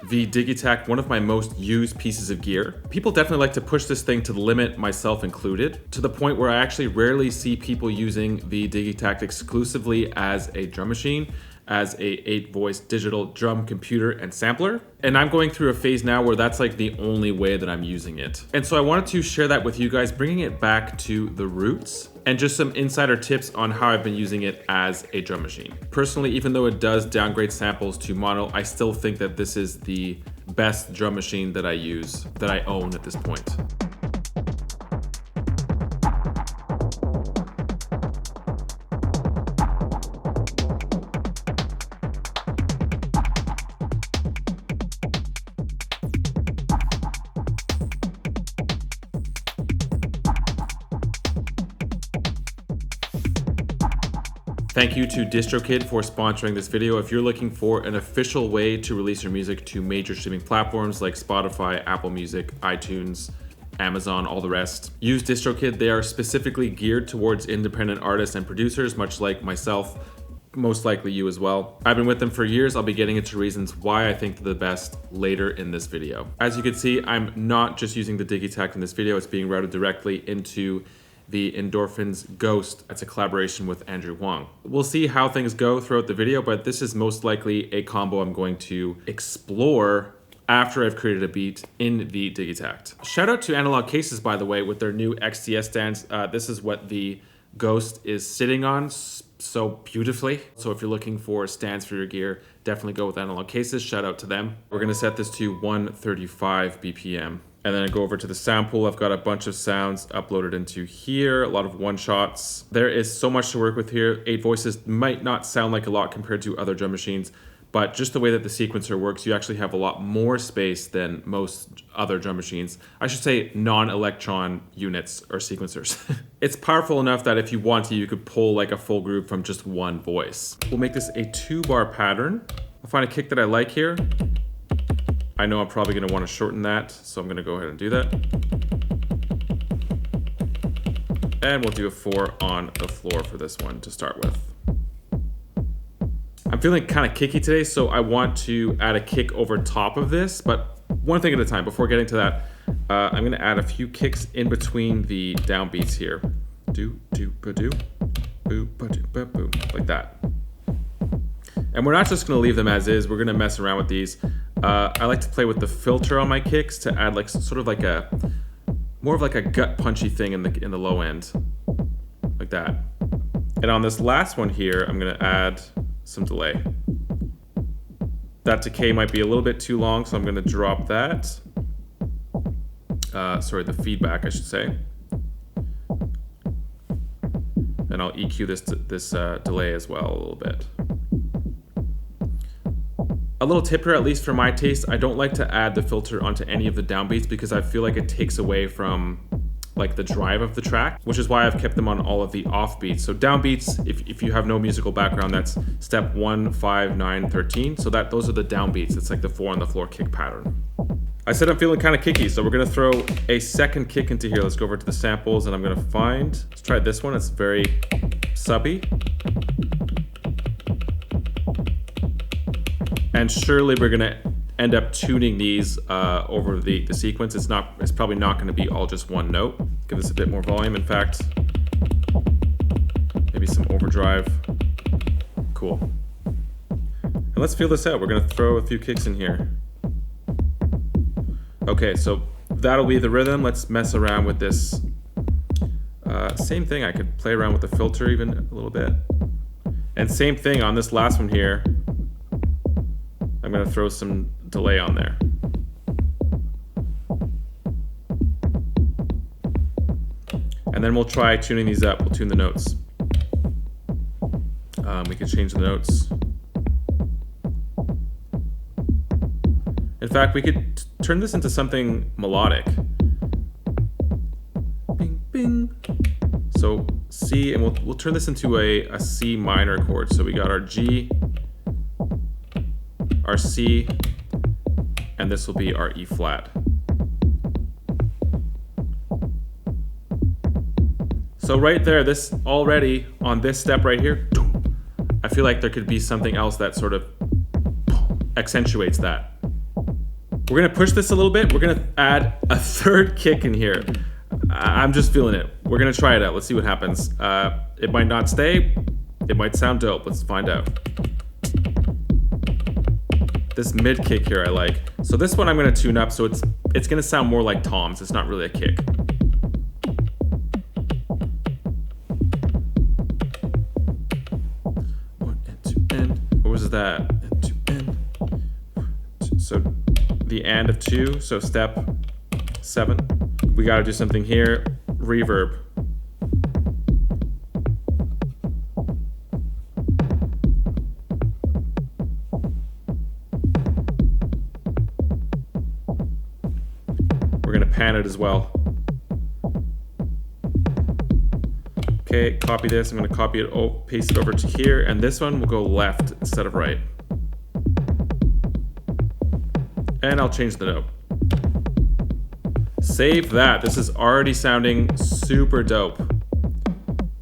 the Digitakt, one of my most used pieces of gear. People definitely like to push this thing to the limit, myself included, to the point where I actually rarely see people using the Digitakt exclusively as a drum machine, as a 8-voice digital drum computer and sampler. And I'm going through a phase now where that's like the only way that I'm using it. And so I wanted to share that with you guys, bringing it back to the roots and just some insider tips on how I've been using it as a drum machine. Personally, even though it does downgrade samples to mono, I still think that this is the best drum machine that I use, that I own at this point. Thank you to DistroKid for sponsoring this video. If you're looking for an official way to release your music to major streaming platforms like Spotify, Apple Music, iTunes, Amazon, all the rest, use DistroKid. They are specifically geared towards independent artists and producers, much like myself, most likely you as well. I've been with them for years. I'll be getting into reasons why I think they're the best later in this video. As you can see, I'm not just using the Digitakt in this video. It's being routed directly into the Endorphines Ghost. It's a collaboration with Andrew Huang. We'll see how things go throughout the video, but this is most likely a combo I'm going to explore after I've created a beat in the Digitakt. Shout out to Analog Cases, by the way, with their new XTS stands. This is what the Ghost is sitting on so beautifully. So if you're looking for stands for your gear, definitely go with Analog Cases. Shout out to them. We're gonna set this to 135 BPM. And then I go over to the sound pool. I've got a bunch of sounds uploaded into here, a lot of one-shots. There is so much to work with here. 8 voices might not sound like a lot compared to other drum machines, but just the way that the sequencer works, you actually have a lot more space than most other drum machines. I should say non-elektron units or sequencers. It's powerful enough that if you want to, you could pull like a full group from just one voice. We'll make this a 2-bar pattern. I'll find a kick that I like here. I know I'm probably gonna wanna shorten that, so I'm gonna go ahead and do that. And we'll do a 4 on the floor for this one to start with. I'm feeling kind of kicky today, so I want to add a kick over top of this, but one thing at a time. Before getting to that, I'm gonna add a few kicks in between the downbeats here. Do, do, ba do, boo, ba do, ba boo, like that. And we're not just gonna leave them as is, we're gonna mess around with these. I like to play with the filter on my kicks to add like sort of like a, more of like a gut punchy thing in the low end, like that. And on this last one here, I'm gonna add some delay. That decay might be a little bit too long, so I'm gonna drop that. Sorry, the feedback, I should say. And I'll EQ this delay as well a little bit. A little tip here, at least for my taste, I don't like to add the filter onto any of the downbeats because I feel like it takes away from like the drive of the track, which is why I've kept them on all of the offbeats. So downbeats, if you have no musical background, that's step 1, 5, 9, 13. So those are the downbeats. It's like the 4 on the floor kick pattern. I said I'm feeling kind of kicky, so we're gonna throw a second kick into here. Let's go over to the samples and I'm gonna let's try this one. It's very subby. And surely we're gonna end up tuning these over the sequence. It's probably not gonna be all just one note. Give this a bit more volume. In fact, maybe some overdrive. Cool. And let's feel this out. We're gonna throw a few kicks in here. Okay, so that'll be the rhythm. Let's mess around with this. Same thing, I could play around with the filter even a little bit. And same thing on this last one here. I'm gonna throw some delay on there. And then we'll try tuning these up. We'll tune the notes. We can change the notes. In fact, we could turn this into something melodic. Bing, bing. So C, and we'll turn this into a C minor chord. So we got our G, our C, and this will be our E flat. So right there, this already on this step right here, I feel like there could be something else that sort of accentuates that. We're gonna push this a little bit. We're gonna add a third kick in here. I'm just feeling it. We're gonna try it out. Let's see what happens. It might not stay. It might sound dope. Let's find out. This mid kick here I like. So this one I'm gonna tune up so it's gonna sound more like toms. It's not really a kick. One and two and. What was that? And two and. So the and of 2. So step 7. We gotta do something here. Reverb. We're gonna pan it as well. Okay, copy this. I'm gonna copy it, paste it over to here, and this one will go left instead of right. And I'll change the note. Save that. This is already sounding super dope.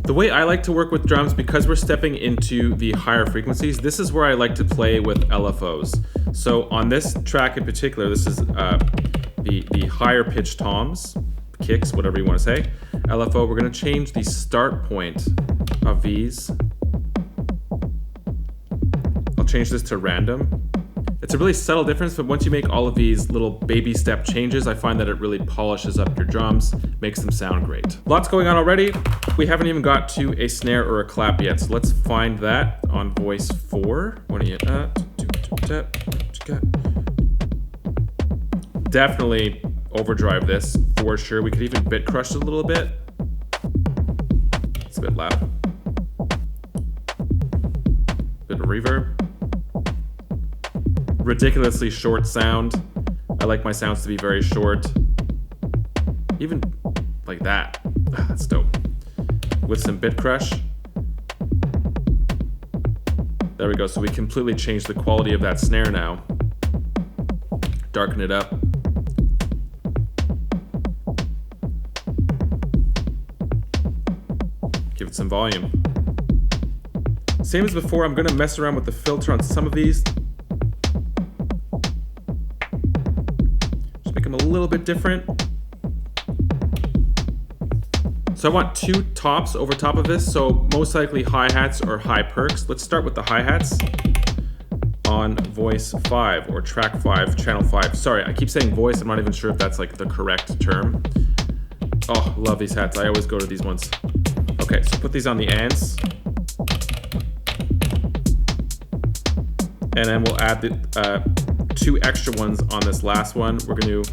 The way I like to work with drums, because we're stepping into the higher frequencies, this is where I like to play with LFOs. So on this track in particular, this is the higher pitched toms, kicks, whatever you want to say. LFO, we're going to change the start point of these. I'll change this to random. It's a really subtle difference, but once you make all of these little baby step changes, I find that it really polishes up your drums, makes them sound great. Lots going on already. We haven't even got to a snare or a clap yet, so let's find that on voice 4. Definitely overdrive this for sure. We could even bit crush it a little bit. It's a bit loud. Bit of reverb. Ridiculously short sound. I like my sounds to be very short. Even like that. That's dope. With some bit crush. There we go. So we completely changed the quality of that snare now. Darken it up. Give it some volume. Same as before, I'm gonna mess around with the filter on some of these. Just make them a little bit different. So I want 2 tops over top of this, so most likely hi-hats or high perks. Let's start with the hi-hats on voice 5 or track 5, channel 5. Sorry, I keep saying voice, I'm not even sure if that's like the correct term. Oh, love these hats, I always go to these ones. Okay, so put these on the ands. And then we'll add the 2 extra ones on this last one. We're going to,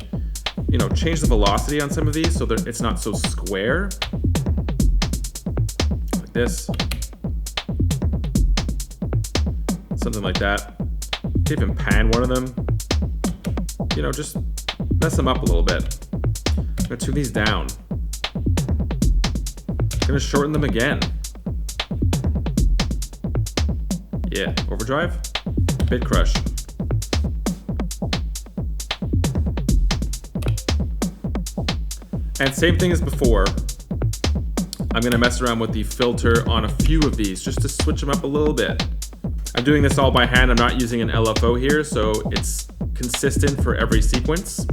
change the velocity on some of these so that it's not so square. Like this. Something like that. Even pan one of them. Just mess them up a little bit. I'm going to tune these down. I'm going to shorten them again. Yeah, overdrive. Bit crush. And same thing as before. I'm gonna mess around with the filter on a few of these just to switch them up a little bit. I'm doing this all by hand. I'm not using an LFO here, so it's consistent for every sequence.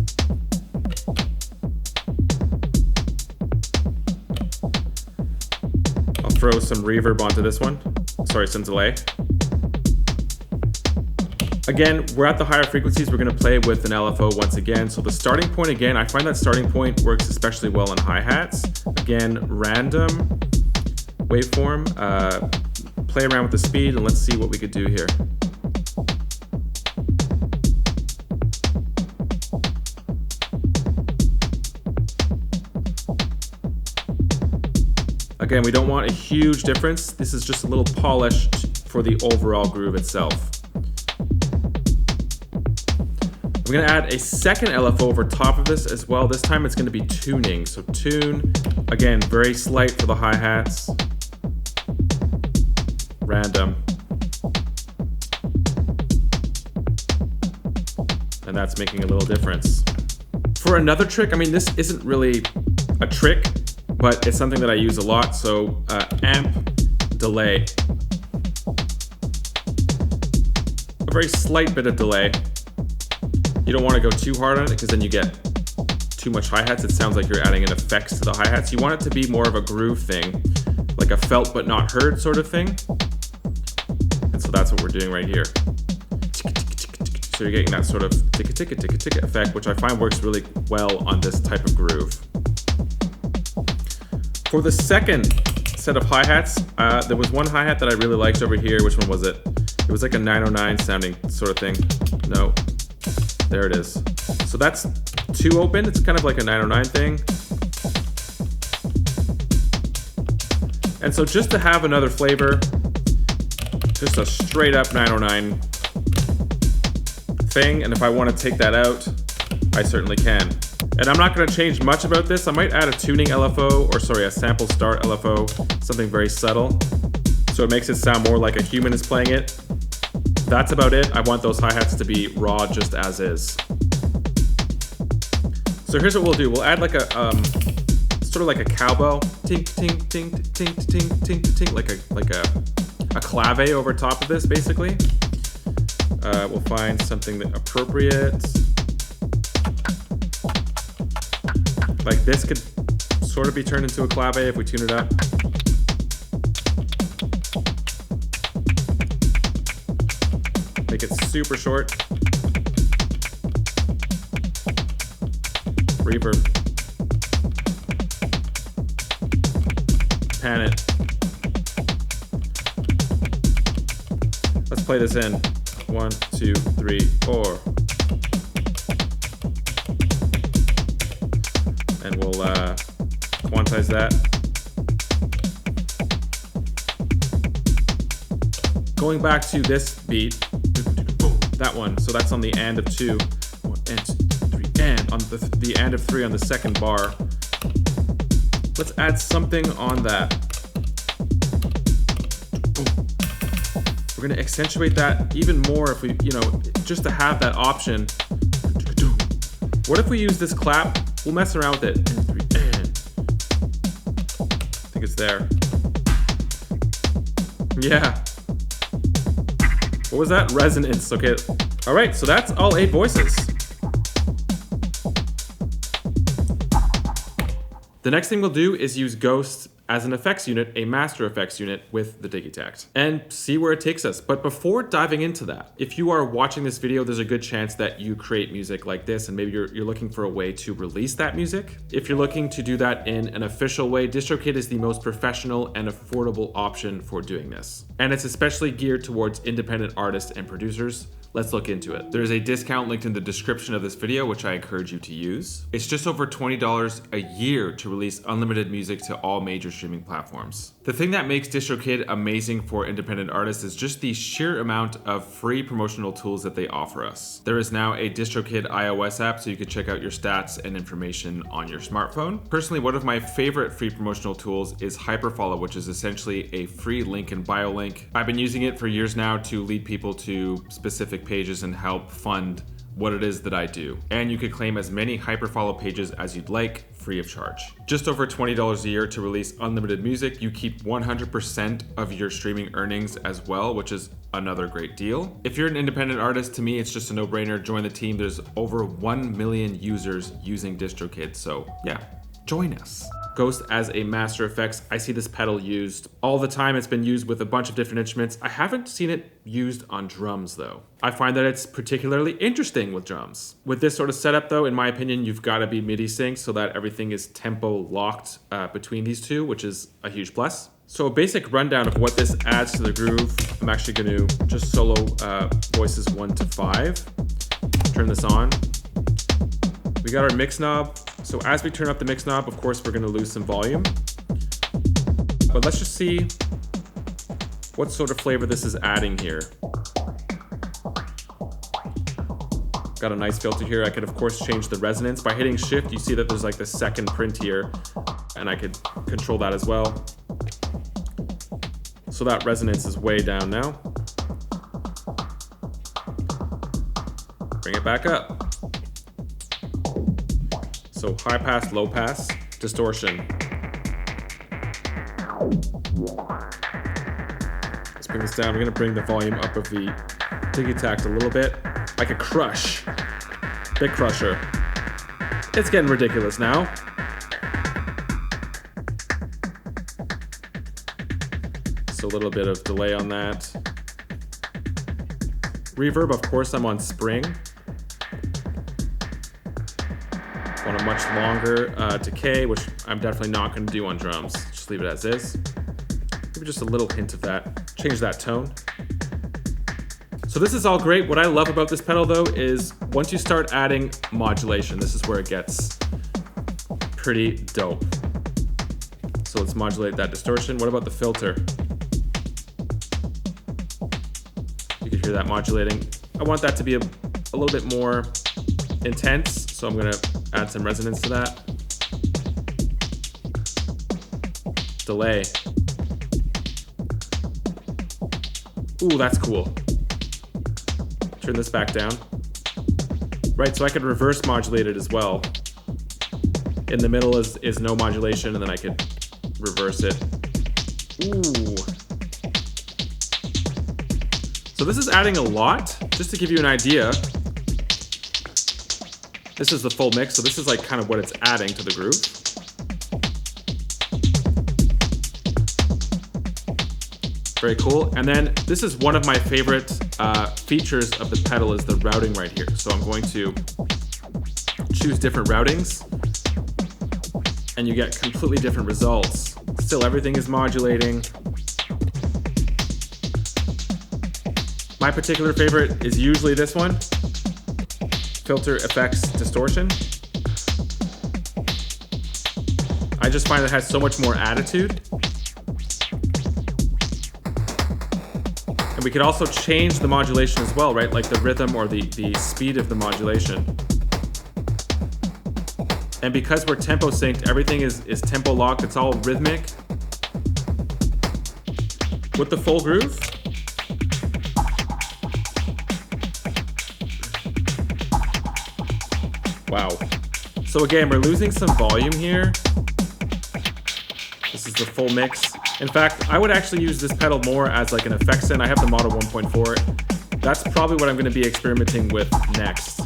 I'll throw some reverb onto this one. Sorry, some delay. Again, we're at the higher frequencies. We're going to play with an LFO once again. So the starting point, again, I find that starting point works especially well in hi-hats. Again, random waveform. Play around with the speed and let's see what we could do here. Again, we don't want a huge difference. This is just a little polish for the overall groove itself. We're gonna add a second LFO over top of this as well. This time it's gonna be tuning. So tune, again, very slight for the hi-hats. Random. And that's making a little difference. For another trick, I mean, this isn't really a trick, but it's something that I use a lot. So amp delay. A very slight bit of delay. You don't want to go too hard on it because then you get too much hi-hats. It sounds like you're adding in effects to the hi-hats. You want it to be more of a groove thing, like a felt but not heard sort of thing. And so that's what we're doing right here. So you're getting that sort of ticka-ticka effect, which I find works really well on this type of groove. For the second set of hi-hats, there was one hi-hat that I really liked over here. Which one was it? It was like a 909 sounding sort of thing. No, there it is. So that's 2 open. It's kind of like a 909 thing. And so just to have another flavor, just a straight up 909 thing. And if I want to take that out, I certainly can. And I'm not going to change much about this. I might add a tuning LFO, or sorry, a sample start LFO, something very subtle, so it makes it sound more like a human is playing it. That's about it. I want those hi-hats to be raw just as is. So here's what we'll do. We'll add like a sort of like a cowbell, tink tink tink tink tink tink tink, like a clave over top of this, basically. We'll find something that appropriate. Like this could sort of be turned into a clave if we tune it up. Make it super short. Reverb. Pan it. Let's play this in. 1, 2, 3, 4. And we'll quantize that. Going back to this beat, that one, so that's on the and of 2. 1 and 2, 3, and on the and of 3 on the second bar. Let's add something on that. We're gonna accentuate that even more if we, just to have that option. What if we use this clap? We'll mess around with it. And 3, and. I think it's there. Yeah. What was that? Resonance. Okay. All right, so that's all 8 voices. The next thing we'll do is use Ghost as an effects unit, a master effects unit with the Digitakt, and see where it takes us. But before diving into that, if you are watching this video, there's a good chance that you create music like this, and maybe you're looking for a way to release that music. If you're looking to do that in an official way, DistroKid is the most professional and affordable option for doing this. And it's especially geared towards independent artists and producers. Let's look into it. There's a discount linked in the description of this video, which I encourage you to use. It's just over $20 a year to release unlimited music to all major streaming platforms. The thing that makes DistroKid amazing for independent artists is just the sheer amount of free promotional tools that they offer us. There is now a DistroKid iOS app, so you can check out your stats and information on your smartphone. Personally, one of my favorite free promotional tools is Hyperfollow, which is essentially a free link and bio link. I've been using it for years now to lead people to specific pages and help fund what it is that I do. And you could claim as many Hyperfollow pages as you'd like, free of charge. Just over $20 a year to release unlimited music. You keep 100% of your streaming earnings as well, which is another great deal. If you're an independent artist, to me, it's just a no-brainer. Join the team. There's over 1 million users using DistroKid, so yeah, join us. Ghost as a master effects. I see this pedal used all the time. It's been used with a bunch of different instruments. I haven't seen it used on drums though. I find that it's particularly interesting with drums. With this sort of setup though, in my opinion, you've got to be MIDI synced so that everything is tempo locked between these two, which is a huge plus. So a basic rundown of what this adds to the groove. I'm actually going to just solo voices 1 to 5. Turn this on. We got our mix knob. So as we turn up the mix knob, of course, we're going to lose some volume. But let's just see what sort of flavor this is adding here. Got a nice filter here. I could, of course, change the resonance. By hitting shift, you see that there's like the second print here, and I could control that as well. So that resonance is way down now. Bring it back up. So high pass, low pass, distortion. Let's bring this down. We're gonna bring the volume up of the Digitakt a little bit, like a crush. Big crusher. It's getting ridiculous now. So a little bit of delay on that. Reverb, of course, I'm on spring. Want a much longer decay, which I'm definitely not going to do on drums. Just leave it as is. Maybe just a little hint of that. Change that tone. So this is all great. What I love about this pedal though is once you start adding modulation, this is where it gets pretty dope. So let's modulate that distortion. What about the filter? You can hear that modulating. I want that to be a little bit more intense, so I'm gonna add some resonance to that. Delay. Ooh, that's cool. Turn this back down. Right, so I could reverse modulate it as well. In the middle is no modulation, and then I could reverse it. Ooh. So this is adding a lot. Just to give you an idea, this is the full mix, so this is like kind of what it's adding to the groove. Very cool. And then this is one of my favorite features of the pedal is the routing right here. So I'm going to choose different routings and you get completely different results. Still, everything is modulating. My particular favorite is usually this one. Filter effects distortion. I just find it has so much more attitude. And we could also change the modulation as well, right? Like the rhythm or the speed of the modulation. And because we're tempo synced, everything is tempo locked. It's all rhythmic. With the full groove. Wow. So again, we're losing some volume here. This is the full mix. In fact, I would actually use this pedal more as like an effects in. I have the Model 1.4. That's probably what I'm going to be experimenting with next,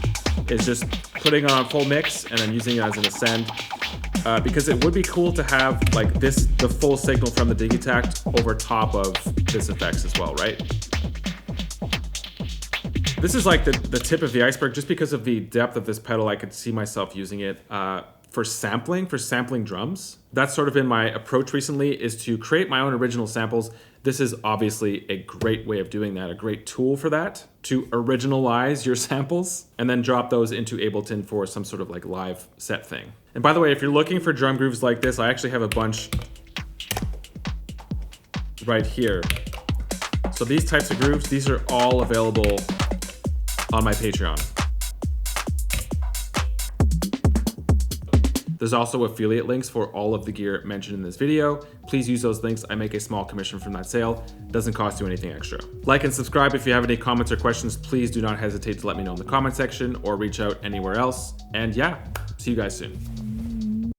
is just putting it on full mix and then using it as an ascend. Because it would be cool to have like this, the full signal from the Digitakt over top of this effects as well, right? This is like the tip of the iceberg. Just because of the depth of this pedal, I could see myself using it for sampling drums. That's sort of been my approach recently, is to create my own original samples. This is obviously a great way of doing that, a great tool for that, to originalize your samples and then drop those into Ableton for some sort of like live set thing. And by the way, if you're looking for drum grooves like this, I actually have a bunch right here. So these types of grooves, these are all available on my Patreon. There's also affiliate links for all of the gear mentioned in this video. Please use those links. I make a small commission from that sale. Doesn't cost you anything extra. Like and subscribe. If you have any comments or questions, please do not hesitate to let me know in the comment section or reach out anywhere else. And yeah, see you guys soon.